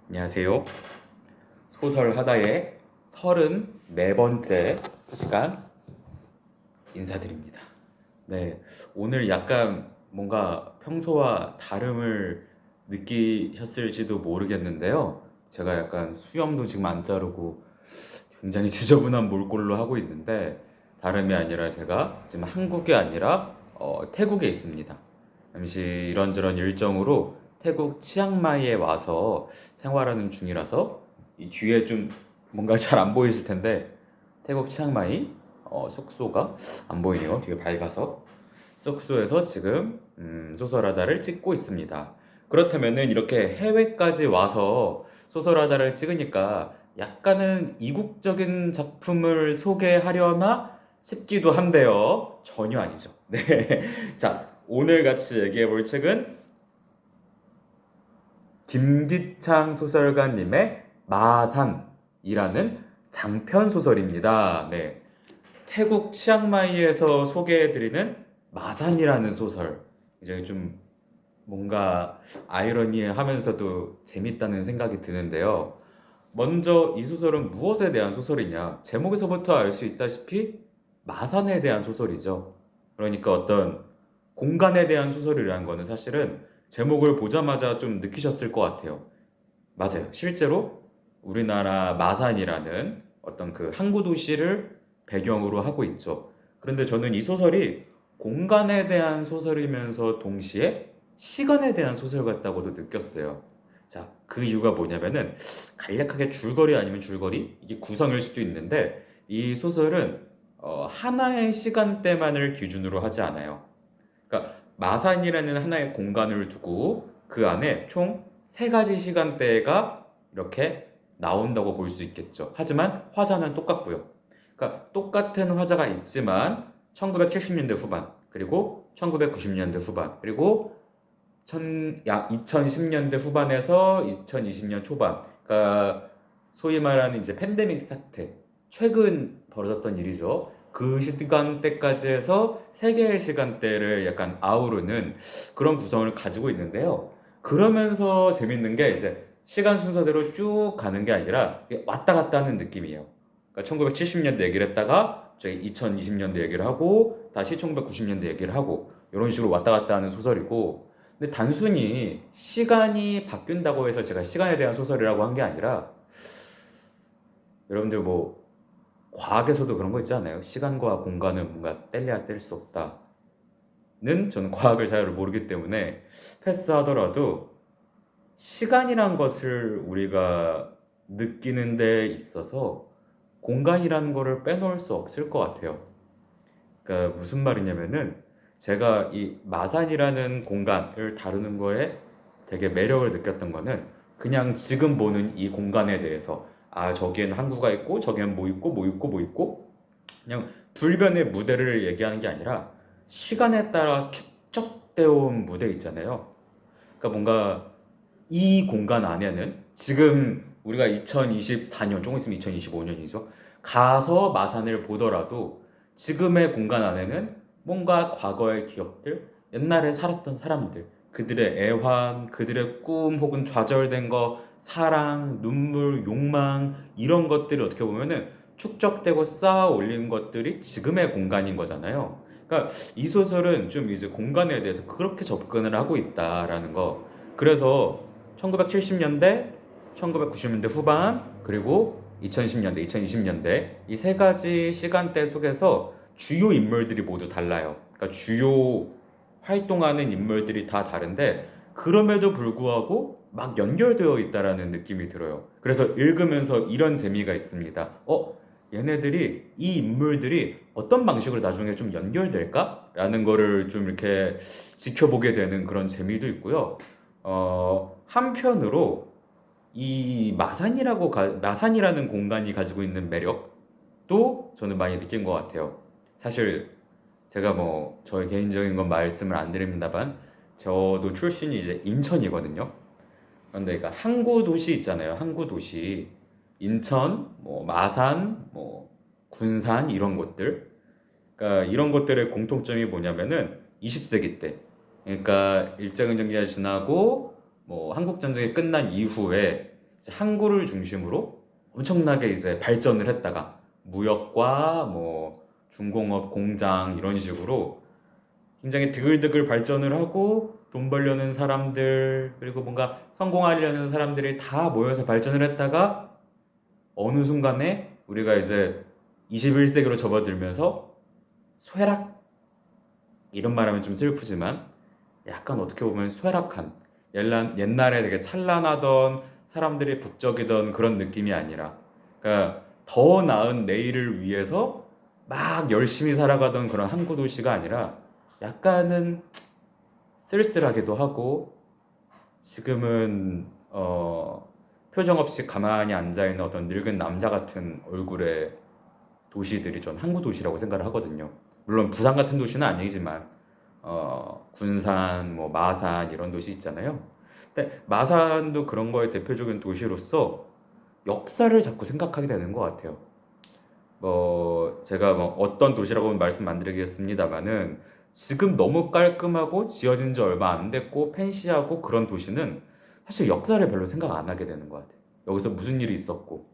안녕하세요. 소설 하다의 34번째 시간 인사드립니다. 네, 오늘 약간 뭔가 평소와 다름을 느끼셨을지도 모르겠는데요. 제가 약간 수염도 지금 안 자르고 굉장히 지저분한 몰골로 하고 있는데 다름이 아니라 제가 지금 한국이 아니라 태국에 있습니다. 잠시 이런저런 일정으로 태국 치앙마이에 와서 생활하는 중이라서 이 뒤에 좀 뭔가 잘 안 보이실 텐데 태국 치앙마이 숙소가 안 보이네요. 되게 밝아서 숙소에서 지금 소설하다를 찍고 있습니다. 그렇다면은 이렇게 해외까지 와서 소설하다를 찍으니까 약간은 이국적인 작품을 소개하려나 싶기도 한데요. 전혀 아니죠. 네. 자, 오늘 같이 얘기해 볼 책은 김기창 소설가님의 마산이라는 장편 소설입니다. 네. 태국 치앙마이에서 소개해드리는 마산이라는 소설. 이제 좀 뭔가 아이러니하면서도 재밌다는 생각이 드는데요. 먼저 이 소설은 무엇에 대한 소설이냐? 제목에서부터 알 수 있다시피 마산에 대한 소설이죠. 그러니까 어떤 공간에 대한 소설이라는 거는 사실은 제목을 보자마자 좀 느끼셨을 것 같아요. 맞아요. 실제로 우리나라 마산이라는 어떤 그 항구 도시를 배경으로 하고 있죠. 그런데 저는 이 소설이 공간에 대한 소설이면서 동시에 시간에 대한 소설 같다고도 느꼈어요. 자, 그 이유가 뭐냐면은 간략하게 줄거리 아니면 줄거리 이게 구성일 수도 있는데 이 소설은 하나의 시간대만을 기준으로 하지 않아요. 그러니까 마산이라는 하나의 공간을 두고 그 안에 총 세 가지 시간대가 이렇게 나온다고 볼 수 있겠죠. 하지만 화자는 똑같고요. 그러니까 똑같은 화자가 있지만 1970년대 후반, 그리고 1990년대 후반, 그리고 2010년대 후반에서 2020년 초반, 그러니까 소위 말하는 이제 팬데믹 사태, 최근 벌어졌던 일이죠. 그 시간대까지 해서 세 개의 시간대를 약간 아우르는 그런 구성을 가지고 있는데요. 그러면서 재밌는 게 이제 시간 순서대로 쭉 가는 게 아니라 왔다 갔다 하는 느낌이에요. 그러니까 1970년대 얘기를 했다가 저희 2020년대 얘기를 하고 다시 1990년대 얘기를 하고 이런 식으로 왔다 갔다 하는 소설이고, 근데 단순히 시간이 바뀐다고 해서 제가 시간에 대한 소설이라고 한 게 아니라 여러분들 뭐 과학에서도 그런 거 있지 않아요? 시간과 공간은 뭔가 뗄래야 뗄 수 없다는, 저는 과학을 잘 모르기 때문에 패스하더라도 시간이란 것을 우리가 느끼는 데 있어서 공간이라는 거를 빼놓을 수 없을 것 같아요. 그러니까 무슨 말이냐면은 제가 이 마산이라는 공간을 다루는 거에 되게 매력을 느꼈던 거는 그냥 지금 보는 이 공간에 대해서 저기에는 항구가 있고 저기에는 뭐 있고 뭐 있고 뭐 있고 그냥 불변의 무대를 얘기하는 게 아니라 시간에 따라 축적되어 온 무대 있잖아요. 그러니까 뭔가 이 공간 안에는 지금 우리가 2024년, 조금 있으면 2025년이죠. 가서 마산을 보더라도 지금의 공간 안에는 뭔가 과거의 기억들, 옛날에 살았던 사람들, 그들의 애환, 그들의 꿈 혹은 좌절된 거, 사랑, 눈물, 욕망 이런 것들이 어떻게 보면은 축적되고 쌓아 올린 것들이 지금의 공간인 거잖아요. 그러니까 이 소설은 좀 이제 공간에 대해서 그렇게 접근을 하고 있다라는 거. 그래서 1970년대, 1990년대 후반, 그리고 2010년대, 2020년대 이 세 가지 시간대 속에서 주요 인물들이 모두 달라요. 그러니까 주요 활동하는 인물들이 다 다른데 그럼에도 불구하고 막 연결되어 있다라는 느낌이 들어요. 그래서 읽으면서 이런 재미가 있습니다. 얘네들이 이 인물들이 어떤 방식으로 나중에 좀 연결될까? 라는 거를 좀 이렇게 지켜보게 되는 그런 재미도 있고요. 한편으로 이 마산이라는 공간이 가지고 있는 매력도 저는 많이 느낀 것 같아요. 사실 제가 뭐 저의 개인적인 건 말씀을 안 드립니다만 저도 출신이 이제 인천이거든요. 그런데 그러니까 항구 도시 있잖아요. 항구 도시, 인천, 뭐 마산, 뭐 군산 이런 곳들. 그러니까 이런 것들의 공통점이 뭐냐면은 20세기 때, 그러니까 일제강점기가 지나고 뭐 한국 전쟁이 끝난 이후에 이제 항구를 중심으로 엄청나게 이제 발전을 했다가 무역과 뭐 중공업, 공장 이런 식으로 굉장히 드글드글 발전을 하고 돈 벌려는 사람들 그리고 뭔가 성공하려는 사람들이 다 모여서 발전을 했다가 어느 순간에 우리가 이제 21세기로 접어들면서 쇠락 이런 말하면 좀 슬프지만 약간 어떻게 보면 쇠락한 옛날에 되게 찬란하던 사람들이 북적이던 그런 느낌이 아니라 그러니까 더 나은 내일을 위해서 막 열심히 살아가던 그런 항구 도시가 아니라 약간은 쓸쓸하기도 하고 지금은 표정 없이 가만히 앉아 있는 어떤 늙은 남자 같은 얼굴의 도시들이 전 항구 도시라고 생각을 하거든요. 물론 부산 같은 도시는 아니지만 군산, 뭐 마산 이런 도시 있잖아요. 근데 마산도 그런 거의 대표적인 도시로서 역사를 자꾸 생각하게 되는 것 같아요. 뭐 제가 뭐 어떤 도시라고는 말씀 안 드리겠습니다만은 지금 너무 깔끔하고 지어진 지 얼마 안 됐고 팬시하고 그런 도시는 사실 역사를 별로 생각 안 하게 되는 것 같아요. 여기서 무슨 일이 있었고.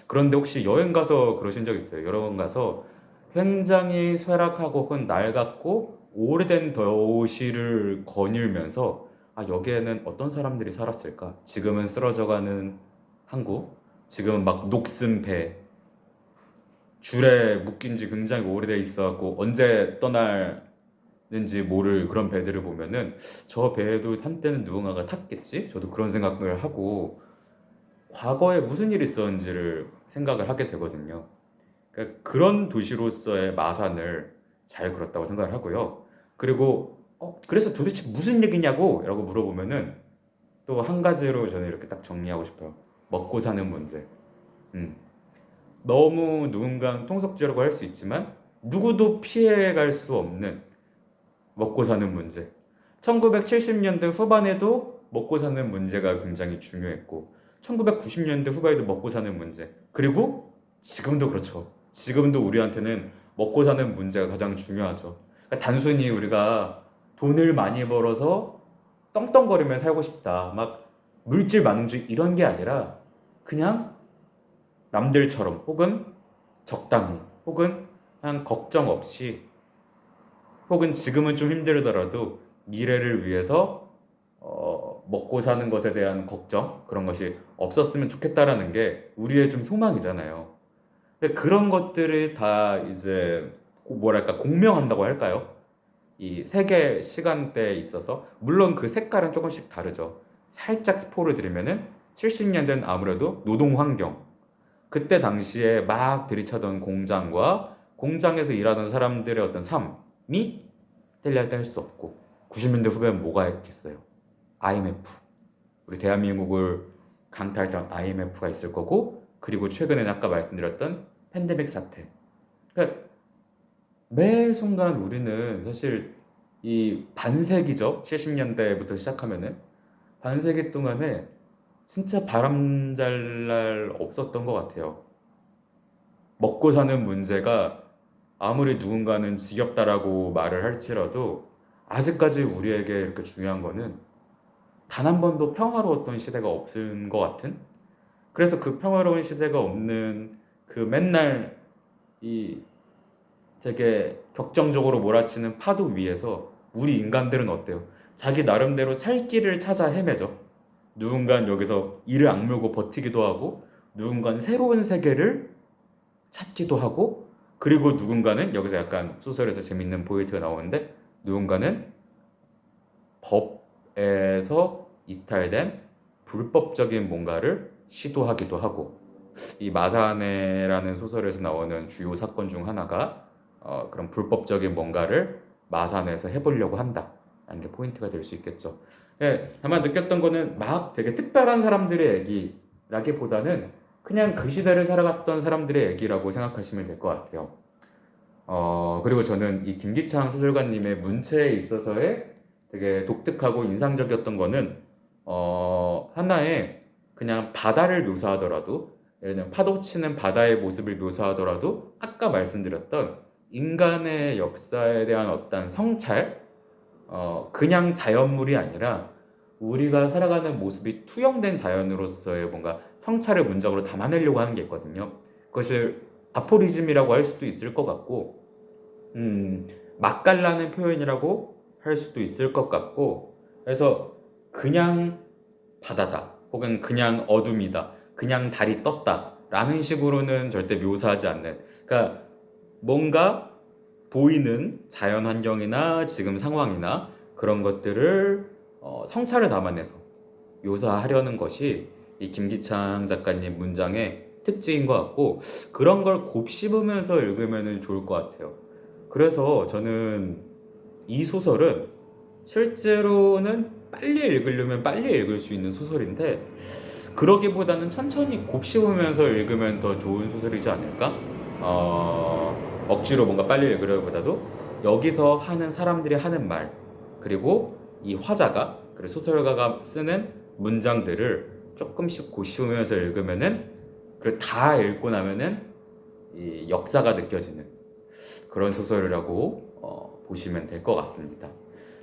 그런데 혹시 여행 가서 그러신 적 있어요? 여러 번 가서 굉장히 쇠락하고 혹은 낡았고 오래된 도시를 거닐면서 아, 여기에는 어떤 사람들이 살았을까? 지금은 쓰러져가는 항구, 지금은 막 녹슨 배, 줄에 묶인 지 굉장히 오래돼 있어갖고 언제 떠날는지 모를 그런 배들을 보면은 저 배에도 한때는 누군가가 탔겠지? 저도 그런 생각을 하고 과거에 무슨 일이 있었는지를 생각을 하게 되거든요. 그러니까 그런 도시로서의 마산을 잘 그렸다고 생각을 하고요. 그리고 그래서 도대체 무슨 얘기냐고 라고 물어보면은 또 한 가지로 저는 이렇게 딱 정리하고 싶어요. 먹고 사는 문제. 음. 너무 누군가는 통속죄라고 할 수 있지만 누구도 피해갈 수 없는 먹고 사는 문제. 1970년대 후반에도 먹고 사는 문제가 굉장히 중요했고 1990년대 후반에도 먹고 사는 문제. 그리고 지금도 그렇죠. 지금도 우리한테는 먹고 사는 문제가 가장 중요하죠. 그러니까 단순히 우리가 돈을 많이 벌어서 떵떵거리며 살고 싶다. 막 물질 만능주의 이런 게 아니라 그냥 남들처럼 혹은 적당히 혹은 그냥 걱정 없이 혹은 지금은 좀 힘들더라도 미래를 위해서 먹고 사는 것에 대한 걱정 그런 것이 없었으면 좋겠다라는 게 우리의 좀 소망이잖아요. 근데 그런 것들을 다 이제 뭐랄까 공명한다고 할까요? 이 세계 시간대에 있어서 물론 그 색깔은 조금씩 다르죠. 살짝 스포를 드리면은 70년대는 아무래도 노동 환경 그때 당시에 막 들이차던 공장과 공장에서 일하던 사람들의 어떤 삶이 뗄래야 뗄 수 없고 90년대 후배는 뭐가 있겠어요? IMF 우리 대한민국을 강타했던 IMF가 있을 거고 그리고 최근에 아까 말씀드렸던 팬데믹 사태 그러니까 매 순간 우리는 사실 이 반세기죠 70년대부터 시작하면은 반세기 동안에 진짜 바람잘 날 없었던 것 같아요 먹고 사는 문제가 아무리 누군가는 지겹다라고 말을 할지라도 아직까지 우리에게 이렇게 중요한 거는 단 한 번도 평화로웠던 시대가 없은 것 같은 그래서 그 평화로운 시대가 없는 그 맨날 이 되게 격정적으로 몰아치는 파도 위에서 우리 인간들은 어때요? 자기 나름대로 살 길을 찾아 헤매죠. 누군가는 여기서 이를 악물고 버티기도 하고 누군가는 새로운 세계를 찾기도 하고 그리고 누군가는 여기서 약간 소설에서 재밌는 포인트가 나오는데 누군가는 법에서 이탈된 불법적인 뭔가를 시도하기도 하고 이 마사네라는 소설에서 나오는 주요 사건 중 하나가 그런 불법적인 뭔가를 마산에서 해보려고 한다라는 게 포인트가 될 수 있겠죠. 네, 다만 느꼈던 거는 막 되게 특별한 사람들의 얘기라기보다는 그냥 그 시대를 살아갔던 사람들의 얘기라고 생각하시면 될 것 같아요. 그리고 저는 이 김기창 소설가님의 문체에 있어서의 되게 독특하고 인상적이었던 거는 하나의 그냥 바다를 묘사하더라도 예를 들면 파도 치는 바다의 모습을 묘사하더라도 아까 말씀드렸던 인간의 역사에 대한 어떤 성찰 그냥 자연물이 아니라 우리가 살아가는 모습이 투영된 자연으로서의 뭔가 성찰을 문장으로 담아내려고 하는 게 있거든요. 그것을 아포리즘이라고 할 수도 있을 것 같고, 맛깔나는 표현이라고 할 수도 있을 것 같고, 그래서 그냥 바다다, 혹은 그냥 어둠이다, 그냥 달이 떴다 라는 식으로는 절대 묘사하지 않는, 그러니까 뭔가 보이는 자연 환경이나 지금 상황이나 그런 것들을 성찰을 담아내서 묘사하려는 것이 이 김기창 작가님 문장의 특징인 것 같고, 그런 걸 곱씹으면서 읽으면 좋을 것 같아요. 그래서 저는 이 소설은 실제로는 빨리 읽으려면 빨리 읽을 수 있는 소설인데, 그러기보다는 천천히 곱씹으면서 읽으면 더 좋은 소설이지 않을까? 억지로 뭔가 빨리 읽으려보다도 여기서 하는 사람들이 하는 말, 그리고 이 화자가, 그리고 소설가가 쓰는 문장들을 조금씩 곱씹으면서 읽으면은, 그리고 다 읽고 나면은 이 역사가 느껴지는 그런 소설이라고 보시면 될 것 같습니다.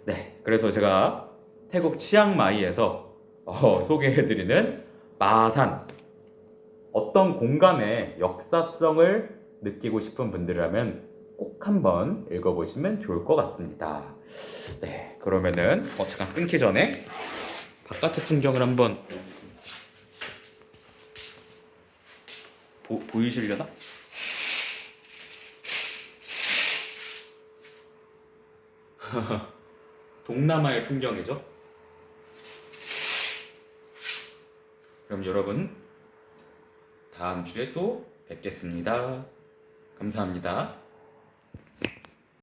네, 그래서 제가 태국 치앙마이에서 소개해드리는 마산, 어떤 공간의 역사성을 느끼고 싶은 분들이라면 꼭 한번 읽어보시면 좋을 것 같습니다. 네, 그러면은 잠깐 끊기 전에 바깥의 풍경을 한번 보이시려나? 동남아의 풍경이죠. 그럼 여러분, 다음 주에 또 뵙겠습니다. 감사합니다.